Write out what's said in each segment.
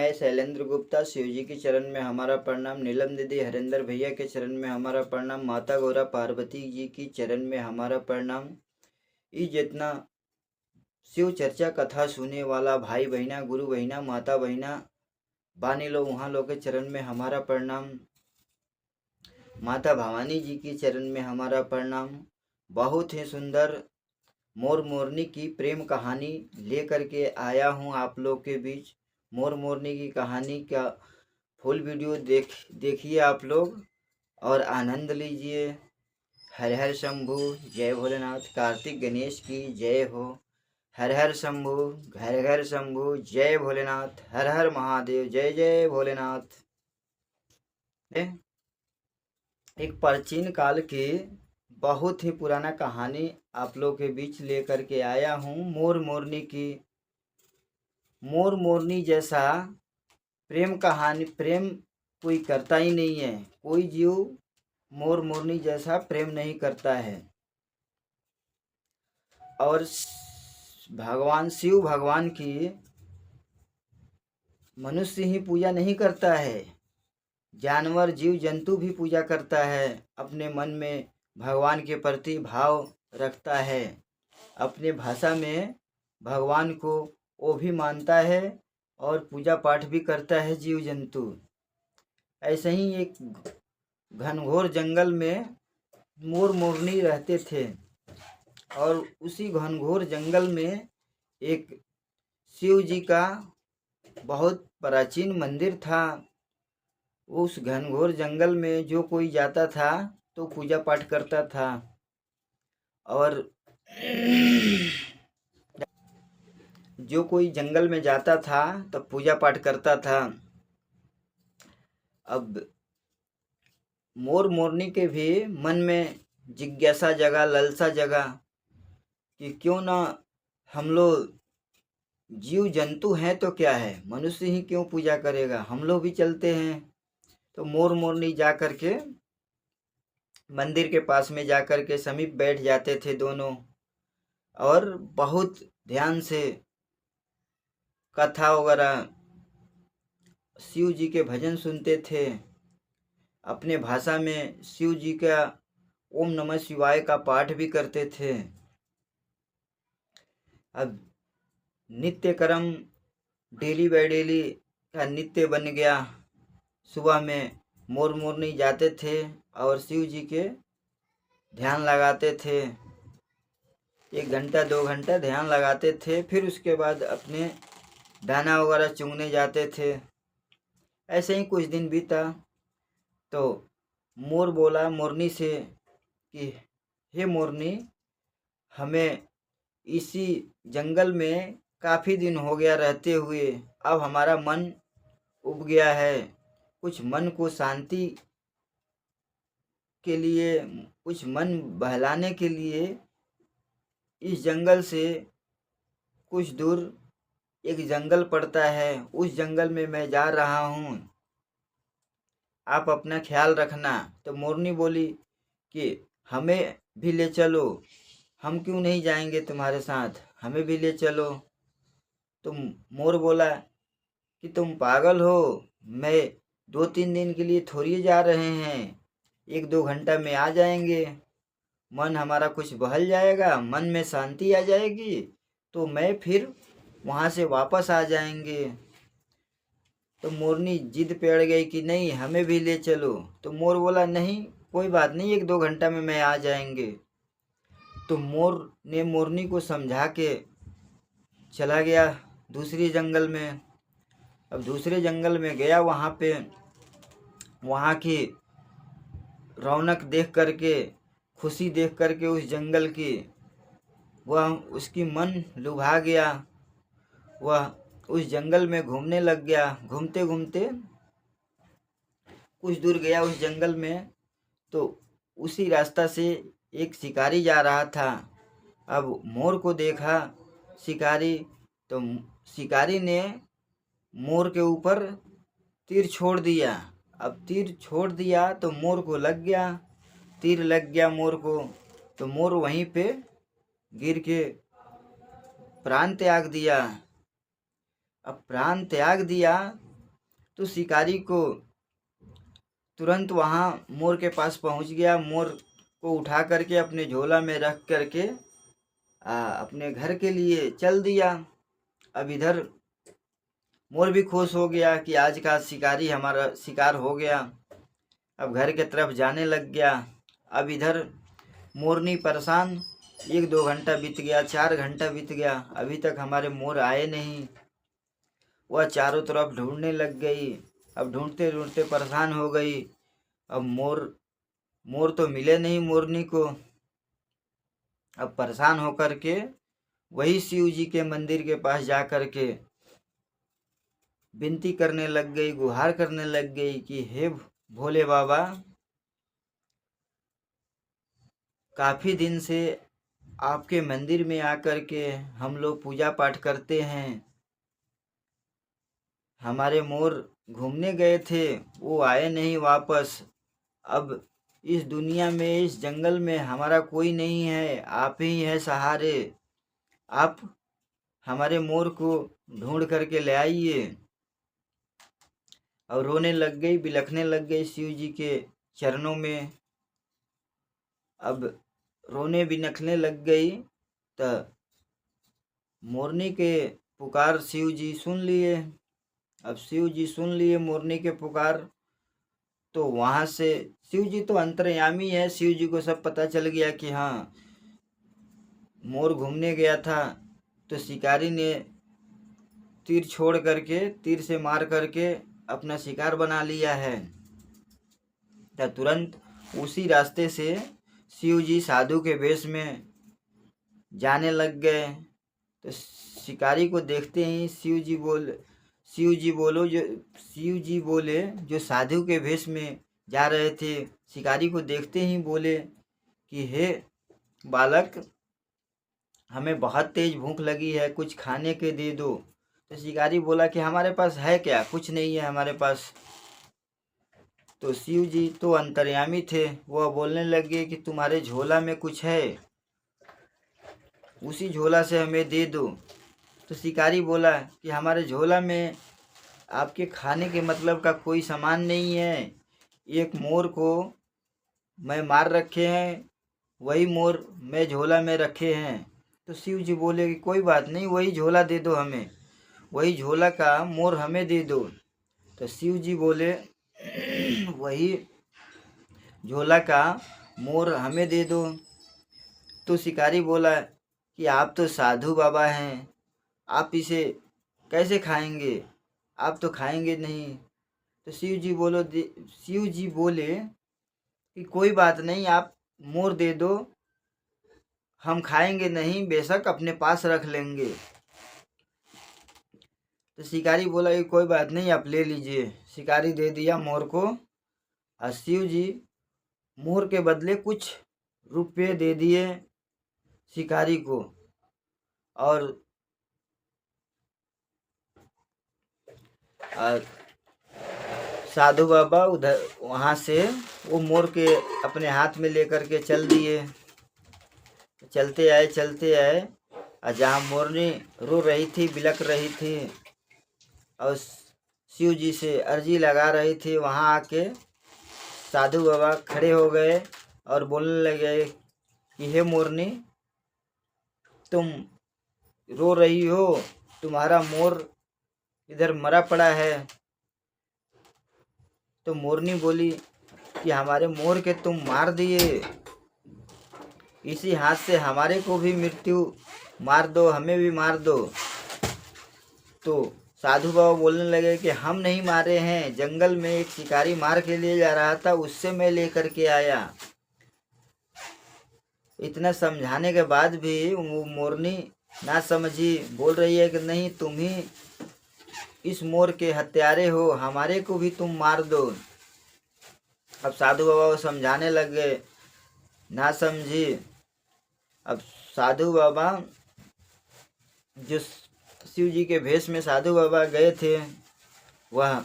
मैं शैलेंद्र गुप्ता, शिव जी के चरण में हमारा प्रणाम। नीलम दीदी, हरेंद्र भैया के चरण में हमारा प्रणाम। माता गौरा पार्वती जी की चरण में हमारा प्रणाम। ई जितना शिव चर्चा कथा सुने वाला भाई बहना, गुरु बहना, माता बहना बानी लो, वहाँ लोग के चरण में हमारा प्रणाम। माता भवानी जी के चरण में हमारा प्रणाम। बहुत ही सुंदर मोर मोरनी की प्रेम कहानी लेकर के आया हूँ आप लोग के बीच। मोर मोरनी की कहानी का फुल वीडियो देखिए आप लोग और आनंद लीजिए। हर हर शंभु, जय भोलेनाथ। कार्तिक गणेश की जय हो। हर हर शंभु, घर घर शंभु, जय भोलेनाथ। हर हर महादेव, जय जय भोलेनाथ। एक प्राचीन काल की बहुत ही पुराना कहानी आप लोग के बीच लेकर के आया हूँ। मोर मोरनी की। मोर मोरनी जैसा प्रेम कहानी, प्रेम कोई करता ही नहीं है। कोई जीव मोर मोरनी जैसा प्रेम नहीं करता है। और भगवान शिव भगवान की मनुष्य ही पूजा नहीं करता है, जानवर जीव जंतु भी पूजा करता है। अपने मन में भगवान के प्रति भाव रखता है। अपने भाषा में भगवान को वो भी मानता है और पूजा पाठ भी करता है जीव जंतु। ऐसे ही एक घनघोर जंगल में मोर मोरनी रहते थे और उसी घनघोर जंगल में एक शिव जी का बहुत प्राचीन मंदिर था। उस घनघोर जंगल में जो कोई जाता था तो पूजा पाठ करता था और जो कोई जंगल में जाता था तो पूजा पाठ करता था। अब मोर मोरनी के भी मन में जिज्ञासा जगा, ललसा जगा कि क्यों ना हम लोग जीव जंतु हैं तो क्या है, मनुष्य ही क्यों पूजा करेगा, हम लोग भी चलते हैं। तो मोर मोरनी जा कर के मंदिर के पास में जा कर के समीप बैठ जाते थे दोनों और बहुत ध्यान से कथा वगैरह शिव जी के भजन सुनते थे। अपने भाषा में शिव जी का ओम नमः शिवाय का पाठ भी करते थे। अब नित्य कर्म डेली बाय डेली का नित्य बन गया। सुबह में मोर मोरनी जाते थे और शिव जी के ध्यान लगाते थे। 1 घंटा 2 घंटा ध्यान लगाते थे, फिर उसके बाद अपने दाना वगैरह चुगने जाते थे। ऐसे ही कुछ दिन बीता तो मोर बोला मोरनी से कि हे मोरनी, हमें इसी जंगल में काफ़ी दिन हो गया रहते हुए, अब हमारा मन उब गया है। कुछ मन को शांति के लिए, कुछ मन बहलाने के लिए इस जंगल से कुछ दूर एक जंगल पड़ता है, उस जंगल में मैं जा रहा हूँ, आप अपना ख्याल रखना। तो मोरनी बोली कि हमें भी ले चलो, हम क्यों नहीं जाएंगे तुम्हारे साथ, हमें भी ले चलो। तो मोर बोला कि तुम पागल हो, मैं 2-3 दिन के लिए थोड़ी जा रहे हैं, 1-2 घंटा में आ जाएंगे, मन हमारा कुछ बहल जाएगा, मन में शांति आ जाएगी तो मैं फिर वहाँ से वापस आ जाएंगे। तो मोरनी जिद पे अड़ गई कि नहीं, हमें भी ले चलो। तो मोर बोला नहीं, कोई बात नहीं, 1-2 घंटा में मैं आ जाएंगे। तो मोर ने मोरनी को समझा के चला गया दूसरी जंगल में। अब दूसरे जंगल में गया, वहाँ पे वहाँ की रौनक देख करके, खुशी देख करके उस जंगल की, वह उसकी मन लुभा गया। वह उस जंगल में घूमने लग गया। घूमते घूमते कुछ दूर गया उस जंगल में तो उसी रास्ता से एक शिकारी जा रहा था। अब मोर को देखा शिकारी, तो शिकारी ने मोर के ऊपर तीर छोड़ दिया। अब तीर छोड़ दिया तो मोर को लग गया, तीर लग गया मोर को, तो मोर वहीं पे गिर के प्राण त्याग दिया। अब प्राण त्याग दिया तो शिकारी को तुरंत वहाँ मोर के पास पहुँच गया। मोर को उठा करके अपने झोला में रख करके अपने घर के लिए चल दिया। अब इधर मोर भी खुश हो गया कि आज का शिकारी हमारा शिकार हो गया। अब घर के तरफ जाने लग गया। अब इधर मोरनी परेशान, 1-2 घंटा बीत गया, 4 घंटा बीत गया, अभी तक हमारे मोर आए नहीं। वह चारों तरफ ढूंढने लग गई। अब ढूंढते ढूंढते परेशान हो गई। अब मोर तो मिले नहीं मोरनी को। अब परेशान होकर के वही शिव जी के मंदिर के पास जा कर के विनती करने लग गई, गुहार करने लग गई कि हे भोले बाबा, काफ़ी दिन से आपके मंदिर में आकर के हम लोग पूजा पाठ करते हैं। हमारे मोर घूमने गए थे, वो आए नहीं वापस। अब इस दुनिया में, इस जंगल में हमारा कोई नहीं है, आप ही है सहारे। आप हमारे मोर को ढूंढ करके ले आइए। और रोने लग गई, बिलखने लग गई शिव जी के चरणों में। अब रोने बिलखने लग गई तो मोरनी के पुकार शिव जी सुन लिए। अब शिव जी सुन लिए मोरनी के पुकार, तो वहाँ से शिव जी तो अंतर्यामी है। शिव जी को सब पता चल गया कि हाँ, मोर घूमने गया था तो शिकारी ने तीर छोड़ करके, तीर से मार करके अपना शिकार बना लिया है। तो तुरंत उसी रास्ते से शिव जी साधु के वेश में जाने लग गए। तो शिकारी को देखते ही शिव जी बोले जो साधु के वेश में जा रहे थे, शिकारी को देखते ही बोले कि हे बालक, हमें बहुत तेज भूख लगी है, कुछ खाने के दे दो। तो शिकारी बोला कि हमारे पास है क्या, कुछ नहीं है हमारे पास। तो शिव जी तो अंतर्यामी थे, वह बोलने लगे कि तुम्हारे झोला में कुछ है, उसी झोला से हमें दे दो। तो शिकारी बोला कि हमारे झोला में आपके खाने के मतलब का कोई सामान नहीं है। एक मोर को मैं मार रखे हैं, वही मोर मैं झोला में रखे हैं। तो शिव जी बोले कि कोई बात नहीं, वही झोला दे दो हमें, वही झोला का मोर हमें दे दो। तो शिव जी बोले वही झोला का मोर हमें दे दो। तो शिकारी बोला कि आप तो साधु बाबा हैं, आप इसे कैसे खाएंगे, आप तो खाएंगे नहीं। तो शिव जी बोले कि कोई बात नहीं, आप मोर दे दो, हम खाएंगे नहीं, बेशक अपने पास रख लेंगे। तो शिकारी बोला कि कोई बात नहीं, आप ले लीजिए। शिकारी दे दिया मोर को, और शिव जी मोर के बदले कुछ रुपये दे दिए शिकारी को। और साधु बाबा उधर वहाँ से वो मोर के अपने हाथ में लेकर के चल दिए। चलते आए और जहाँ मोरनी रो रही थी, बिलख रही थी और शिव जी से अर्जी लगा रही थी, वहाँ आके साधु बाबा खड़े हो गए और बोलने लगे कि हे मोरनी, तुम रो रही हो, तुम्हारा मोर इधर मरा पड़ा है। तो मोरनी बोली कि हमारे मोर के तुम मार दिए, इसी हाथ से हमारे को भी मृत्यु मार दो, हमें भी मार दो। तो साधु बाबा बोलने लगे कि हम नहीं मारे हैं, जंगल में एक शिकारी मार के ले जा रहा था, उससे मैं लेकर के आया। इतना समझाने के बाद भी वो मोरनी ना समझी, बोल रही है कि नहीं, तुम ही इस मोर के हत्यारे हो, हमारे को भी तुम मार दो। अब साधु बाबा वो समझाने लग गए, ना समझी। अब साधु बाबा जो शिव जी के भेष में साधु बाबा गए थे, वह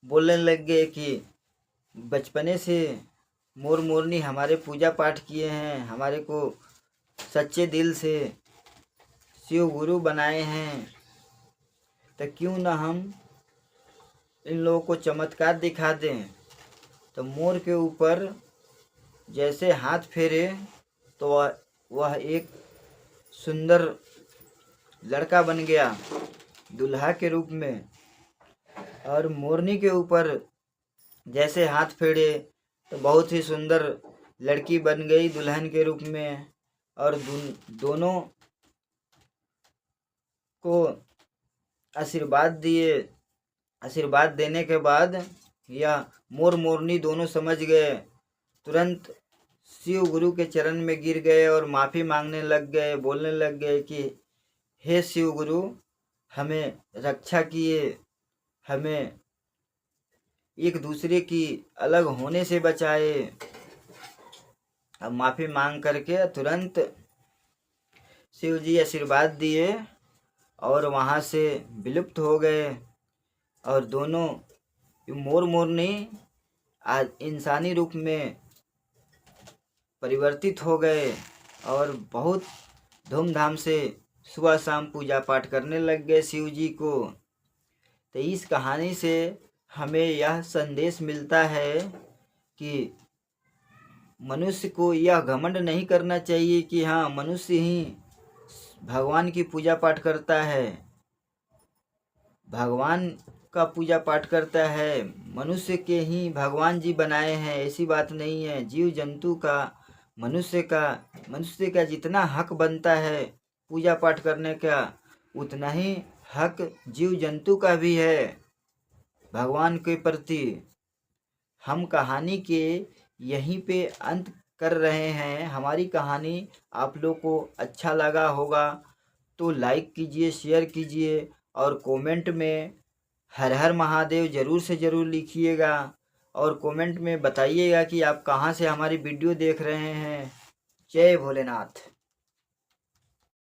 बोलने लग गए कि बचपने से मोर मोरनी हमारे पूजा पाठ किए हैं, हमारे को सच्चे दिल से शिव गुरु बनाए हैं। तो क्यों ना हम इन लोगों को चमत्कार दिखा दें। तो मोर के ऊपर जैसे हाथ फेरे तो वह एक सुंदर लड़का बन गया दुल्हा के रूप में, और मोरनी के ऊपर जैसे हाथ फेरे तो बहुत ही सुंदर लड़की बन गई दुल्हन के रूप में। और दोनों को आशीर्वाद दिए। आशीर्वाद देने के बाद यह मोर मोरनी दोनों समझ गए, तुरंत शिव गुरु के चरण में गिर गए और माफ़ी मांगने लग गए, बोलने लग गए कि हे शिव गुरु, हमें रक्षा किए, हमें एक दूसरे की अलग होने से बचाए। अब माफ़ी मांग करके तुरंत शिव जी आशीर्वाद दिए और वहाँ से विलुप्त हो गए। और दोनों मोर मोरनी आज इंसानी रूप में परिवर्तित हो गए और बहुत धूमधाम से सुबह शाम पूजा पाठ करने लग गए शिव जी को। तो इस कहानी से हमें यह संदेश मिलता है कि मनुष्य को यह घमंड नहीं करना चाहिए कि हाँ, मनुष्य ही भगवान की पूजा पाठ करता है, भगवान का पूजा पाठ करता है, मनुष्य के ही भगवान जी बनाए हैं, ऐसी बात नहीं है। जीव जंतु का मनुष्य का जितना हक बनता है पूजा पाठ करने का, उतना ही हक जीव जंतु का भी है भगवान के प्रति। हम कहानी के यहीं पे अंत कर रहे हैं। हमारी कहानी आप लोग को अच्छा लगा होगा तो लाइक कीजिए, शेयर कीजिए और कमेंट में हर हर महादेव ज़रूर से ज़रूर लिखिएगा और कमेंट में बताइएगा कि आप कहाँ से हमारी वीडियो देख रहे हैं। जय भोलेनाथ।